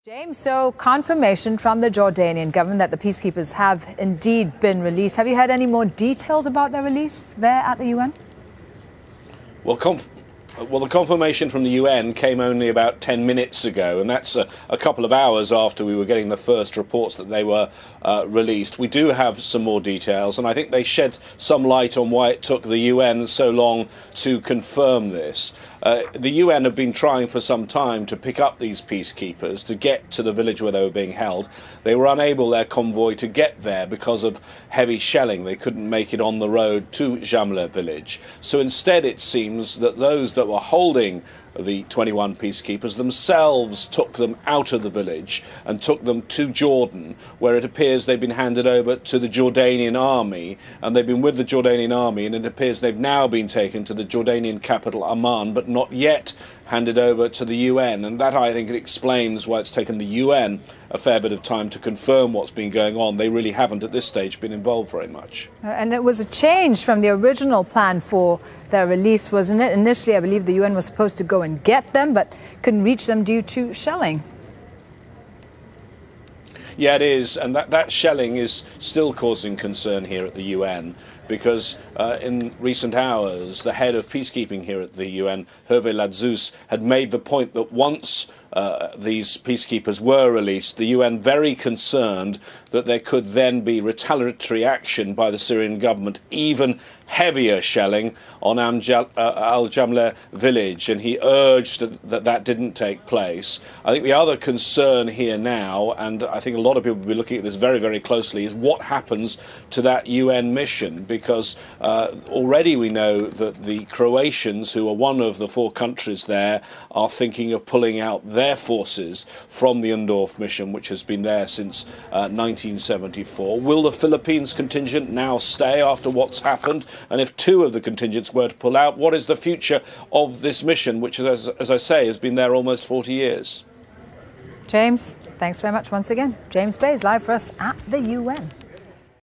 James, so confirmation from the Jordanian government that the peacekeepers have indeed been released. Have you had any more details about their release there at the UN? Well, the confirmation from the UN came only about 10 minutes ago, and that's a couple of hours after we were getting the first reports that they were released. We do have some more details, and I think they shed some light on why it took the UN so long to confirm this. The UN have been trying for some time to pick up these peacekeepers to get to the village where they were being held. They were unable, their convoy, to get there because of heavy shelling. They couldn't make it on the road to Jamla village. So instead it seems that those that were holding the 21 peacekeepers themselves took them out of the village and took them to Jordan, where it appears they've been handed over to the Jordanian army, and they've been with the Jordanian army, and it appears they've now been taken to the Jordanian capital Amman, but not yet handed over to the UN. And that, I think, explains why it's taken the UN a fair bit of time to confirm what's been going on. They really haven't at this stage been involved very much. And it was a change from the original plan for their release, wasn't it? Initially, I believe the UN was supposed to go and get them, but couldn't reach them due to shelling. Yeah, it is, and that shelling is still causing concern here at the UN, because in recent hours, the head of peacekeeping here at the UN, Hervé Ladsous, had made the point that once these peacekeepers were released, the UN very concerned that there could then be retaliatory action by the Syrian government, even heavier shelling on Al-Jamla village, and he urged that didn't take place. I think the other concern here now, and I think a lot of people will be looking at this very, very closely, is what happens to that UN mission, because already we know that the Croatians, who are one of the 4 countries there, are thinking of pulling out their forces from the UNDORF mission, which has been there since 1974. Will the Philippines contingent now stay after what's happened? And if 2 of the contingents were to pull out, what is the future of this mission, which, as I say, has been there almost 40 years? James, thanks very much once again. James Bays, live for us at the UN.